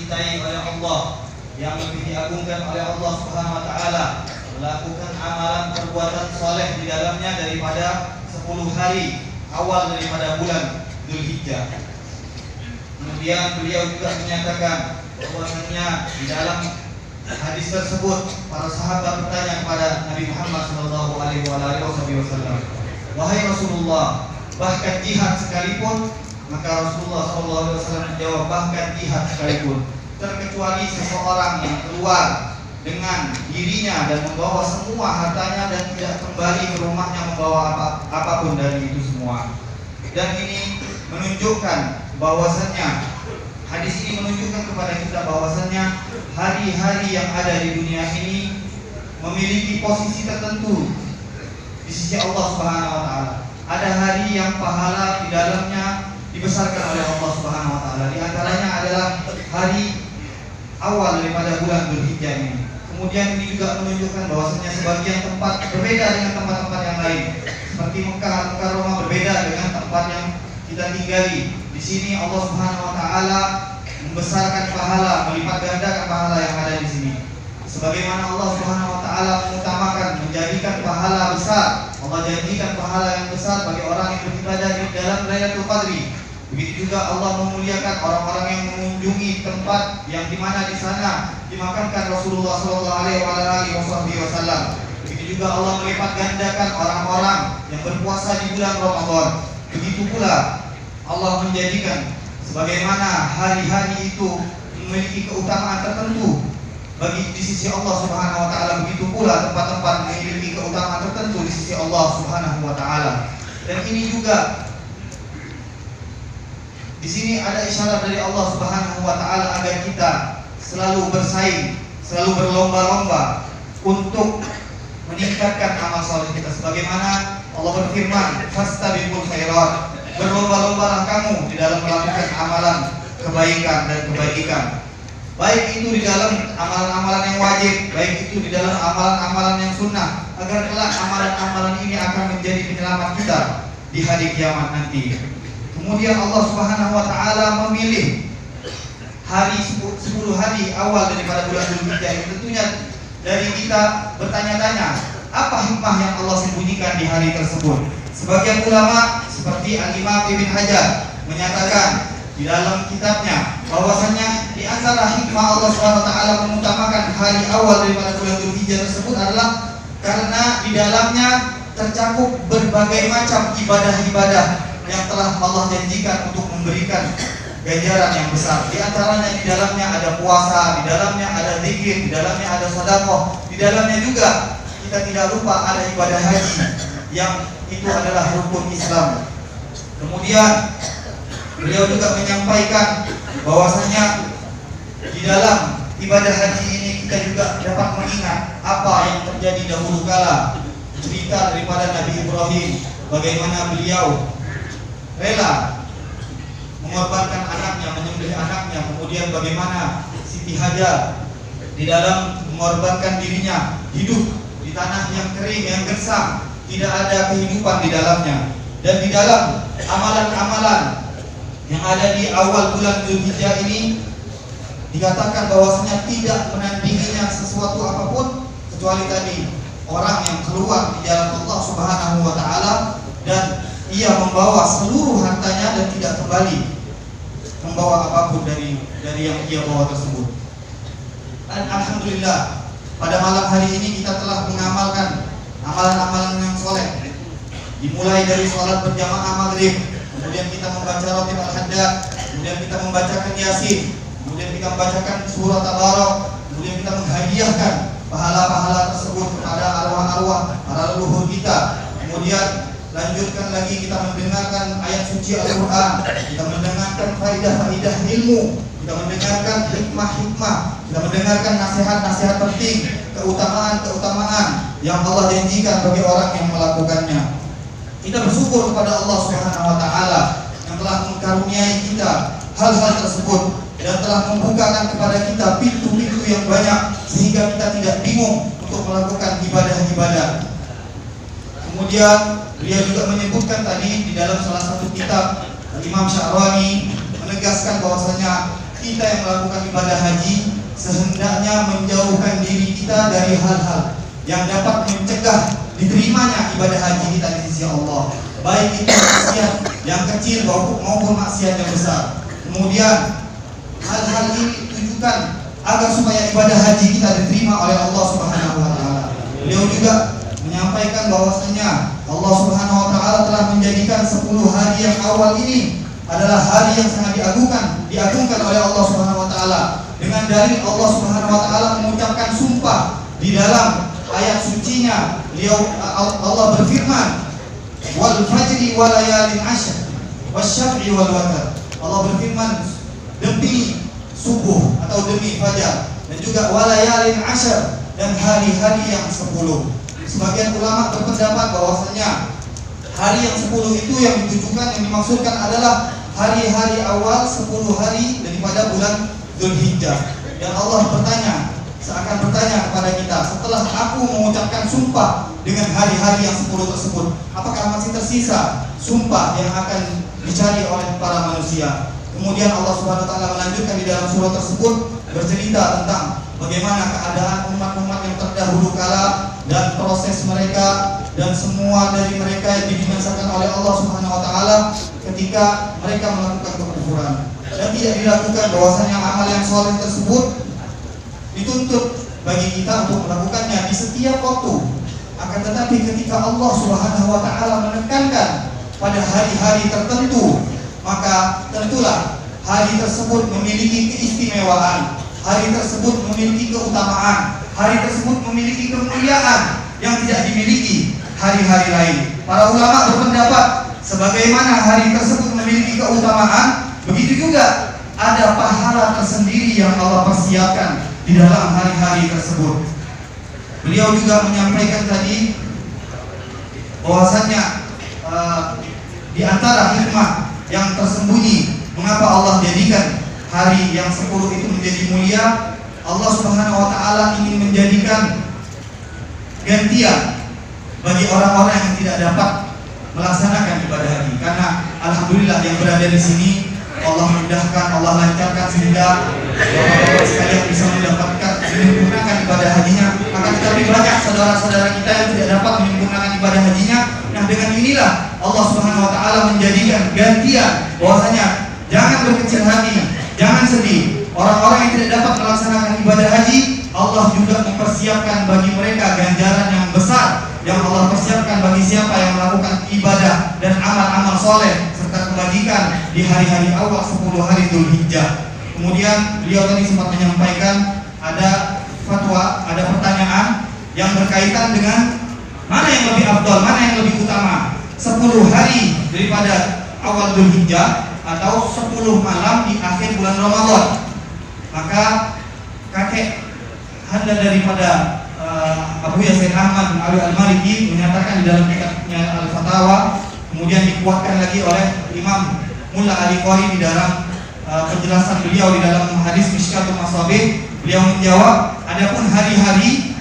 dicintai oleh Allah, yang lebih diagungkan oleh Allah Subhanahu wa taala, melakukan amalan perbuatan soleh di dalamnya daripada 10 hari awal daripada bulan Dzulhijjah. Kemudian beliau juga menyatakan bahwasanya di dalam hadis tersebut para sahabat bertanya kepada Nabi Muhammad SAW, "Wahai Rasulullah, bahkan jihad sekalipun?" Maka Rasulullah SAW menjawab, "Bahkan jihad sekalipun, terkecuali seseorang yang keluar dengan dirinya dan membawa semua hartanya dan tidak kembali ke rumahnya membawa apapun dari itu semua." Dan ini menunjukkan bahwasannya, hadis ini menunjukkan kepada kita bahwasannya hari-hari yang ada di dunia ini memiliki posisi tertentu di sisi Allah Subhanahu wa taala. Ada hari yang pahala di dalamnya dibesarkan oleh Allah Subhanahu wa taala. Di antaranya adalah hari awal daripada bulan Dzulhijjah ini. Kemudian ini juga menunjukkan bahwasanya sebagian tempat berbeda dengan tempat-tempat yang lain. Seperti Mekah Mukarramah berbeda dengan tempat yang kita tinggali. Di sini Allah Subhanahu wa taala membesarkan pahala, melipat gandakan pahala yang ada di sini. Sebagaimana Allah Subhanahu wa taala mengutamakan menjadikan pahala besar, Allah jadikan pahala yang besar bagi orang yang beribadah di dalam Lailatul Qadri. Begitu juga Allah memuliakan orang-orang yang mengunjungi tempat yang dimana di sana dimakamkan Rasulullah SAW. Begitu juga Allah melipat gandakan orang-orang yang berpuasa di bulan Ramadan. Begitu pula Allah menjadikan sebagaimana hari-hari itu memiliki keutamaan tertentu bagi di sisi Allah Subhanahu wa taala, begitu pula tempat-tempat memiliki keutamaan tertentu di sisi Allah Subhanahu wa taala. Dan ini juga di sini ada isyarat dari Allah Subhanahu wa taala agar kita selalu bersaing, selalu berlomba-lomba untuk meningkatkan amal saleh kita. Sebagaimana Allah berfirman, "Fastabiqul khairat." Berlomba-lombalah kamu di dalam melakukan amalan kebaikan dan kebaikan. Baik itu di dalam amalan-amalan yang wajib, baik itu di dalam amalan-amalan yang sunnah, agar kelak amalan-amalan ini akan menjadi penyelamat kita di hari kiamat nanti. Kemudian Allah Subhanahu wa taala memilih hari 10 hari awal daripada bulan Dzulhijjah ini. Tentunya dari kita bertanya-tanya, apa hikmah yang Allah sembunyikan di hari tersebut? Sebagian ulama seperti Al-Imam Ibn Hajar menyatakan di dalam kitabnya bahwasanya di antara hikmah Allah Subhanahu wa taala mengutamakan hari awal daripada bulan Dzulhijjah tersebut adalah karena di dalamnya tercakup berbagai macam ibadah-ibadah yang telah Allah janjikan untuk memberikan ganjaran yang besar. Di antaranya di dalamnya ada puasa, di dalamnya ada zikir, di dalamnya ada sedekah, di dalamnya juga kita tidak lupa ada ibadah haji yang itu adalah rukun Islam. Kemudian beliau juga menyampaikan bahwasanya di dalam ibadah haji ini kita juga dapat mengingat apa yang terjadi dahulu kala, cerita daripada Nabi Ibrahim, bagaimana beliau rela mengorbankan anaknya, menyembelih anaknya, kemudian bagaimana Siti Hajar di dalam mengorbankan dirinya hidup di tanah yang kering, yang gersang, tidak ada kehidupan di dalamnya. Dan di dalam amalan-amalan yang ada di awal bulan Dzulhijjah ini dikatakan bahwasanya tidak menandinginya sesuatu apapun kecuali tadi orang yang keluar di jalan Allah Subhanahu wa taala dan ia membawa seluruh hartanya dan tidak kembali membawa apapun dari yang ia bawa tersebut. Dan alhamdulillah pada malam hari ini kita telah mengamalkan amalan-amalan yang soleh, dimulai dari sholat berjamaah maghrib, kemudian kita membaca Ratib Al-Haddad, kemudian kita membacakan Yasin, kemudian kita membacakan surah Tabarak, kemudian kita menghadiahkan pahala-pahala tersebut kepada arwah-arwah para leluhur kita. Kemudian lanjutkan lagi kita mendengarkan ayat suci Al-Quran, kita mendengarkan faidah-faidah ilmu, kita mendengarkan hikmah-hikmah, kita mendengarkan nasihat-nasihat penting, keutamaan-keutamaan yang Allah janjikan bagi orang yang melakukannya. Kita bersyukur kepada Allah Subhanahu wa taala yang telah mengkaruniai kita hal-hal tersebut dan telah membukakan kepada kita pintu-pintu yang banyak sehingga kita tidak bingung untuk melakukan ibadah-ibadah. Kemudian beliau juga menyebutkan tadi di dalam salah satu kitab, Imam Sya'rani menegaskan bahwasanya kita yang melakukan ibadah haji sehendaknya menjauhkan diri kita dari hal-hal yang dapat mencegah diterimanya ibadah haji kita di sisi Allah, baik itu maksiat yang kecil maupun maksiat yang besar. Kemudian hal-hal ini ditujukan agar supaya ibadah haji kita diterima oleh Allah Subhanahu wa taala. Beliau juga menyampaikan bahwasanya Allah Subhanahu wa taala telah menjadikan 10 hari yang awal ini adalah hari yang sangat diagungkan oleh Allah Subhanahu wa taala. Dengan dalil Allah Subhanahu wa taala mengucapkan sumpah di dalam ayat sucinya. Allah berfirman, "Wal fajri wa layalin 'ashr wasyaf'i wal watar." Allah berfirman demi subuh atau demi fajar, dan juga wa layalin 'ashr, dan hari-hari yang 10. Sebagian ulama berpendapat bahwasanya hari yang 10 itu yang ditujukan, yang dimaksudkan adalah hari-hari awal 10 hari daripada bulan Dzulhijjah. Dan Allah seakan bertanya kepada kita, setelah aku mengucapkan sumpah dengan hari-hari yang 10 tersebut, apakah masih tersisa sumpah yang akan dicari oleh para manusia? Kemudian Allah Subhanahu wa taala melanjutkan di dalam surah tersebut bercerita tentang bagaimana keadaan umat-umat yang terdahulu kala dan proses mereka dan semua dari mereka yang dibinasakan oleh Allah Subhanahu wa taala ketika mereka melakukan kekufuran. Dan tidak dilakukan bahwasanya amal yang soleh tersebut dituntut bagi kita untuk melakukannya di setiap waktu. Akan tetapi ketika Allah Subhanahu wa taala menekankan pada hari-hari tertentu, maka tentulah hari tersebut memiliki keistimewaan, hari tersebut memiliki keutamaan, hari tersebut memiliki kemuliaan yang tidak dimiliki hari-hari lain. Para ulama berpendapat sebagaimana hari tersebut memiliki keutamaan, begitu juga ada pahala tersendiri yang Allah persiapkan di dalam hari-hari tersebut. Beliau juga menyampaikan tadi bahwasanya di antara hikmah yang tersembunyi mengapa Allah jadikan hari yang 10 itu menjadi mulia, Allah Subhanahu wa taala ingin menjadikan gantian bagi orang-orang yang tidak dapat melaksanakan ibadah haji. Karena alhamdulillah yang berada di sini Allah mudahkan, Allah lancarkan sehingga bapak-bapak sekalian bisa menyempurnakan ibadah hajinya. Akan tetapi banyak saudara-saudara kita yang tidak dapat menyempurnakan ibadah hajinya. Nah, dengan inilah Allah Subhanahu wa taala menjadikan gantian bahwasanya jangan berkecil hati, jangan sedih. Orang-orang yang tidak dapat melaksanakan ibadah haji, Allah juga mempersiapkan bagi mereka ganjaran yang besar yang Allah persiapkan bagi siapa yang melakukan ibadah dan amal-amal soleh serta kebajikan di hari-hari awal 10 hari Dzulhijjah. Kemudian beliau tadi sempat menyampaikan ada fatwa, ada pertanyaan yang berkaitan dengan mana yang lebih afdal, mana yang lebih utama, 10 hari daripada awal Dzulhijjah atau 10 malam di akhir bulan Ramadan. Maka kakek handa daripada Abu Yasin Ahmad bin Ali Al-Maliki menyatakan di dalam kitabnya Al-Fatawa, kemudian dikuatkan lagi oleh Imam Mulla Ali Qari di dalam penjelasan beliau di dalam hadis Mishkatul Masabih. Beliau menjawab, adapun hari-hari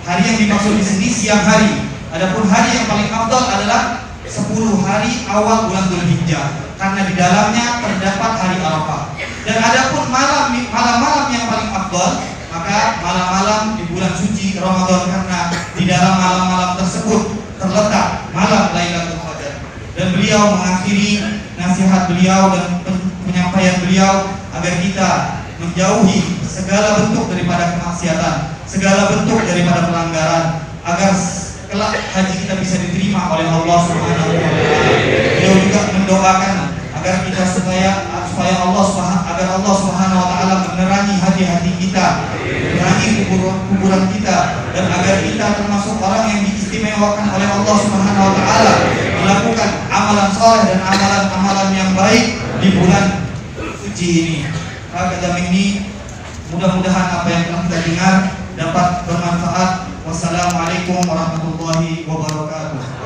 yang dimaksud di sini siang hari. Adapun hari yang paling afdal adalah 10 hari awal bulan Dzulhijjah karena di dalamnya terdapat hari Arafah. Dan adapun malam-malam yang paling afdal, maka malam-malam di bulan suci Ramadan, karena di dalam malam-malam tersebut terletak malam Lailatul Qadar. Dan beliau mengakhiri nasihat beliau dan penyampaian beliau agar kita menjauhi segala bentuk daripada kemaksiatan, segala bentuk daripada pelanggaran, agar kelak haji kita bisa diterima oleh Allah Subhanahu wa taala. Beliau juga mendoakan agar kita supaya Allah Subhanahu wa taala menerangi hati-hati kita, menerangi kuburan kita, dan agar kita termasuk orang yang diistimewakan oleh Allah Subhanahu wa taala melakukan amalan saleh dan amalan-amalan yang baik di bulan suci ini. Kata ini, mudah-mudahan apa yang telah kita dengar dapat bermanfaat. Wassalamualaikum warahmatullahi wabarakatuh.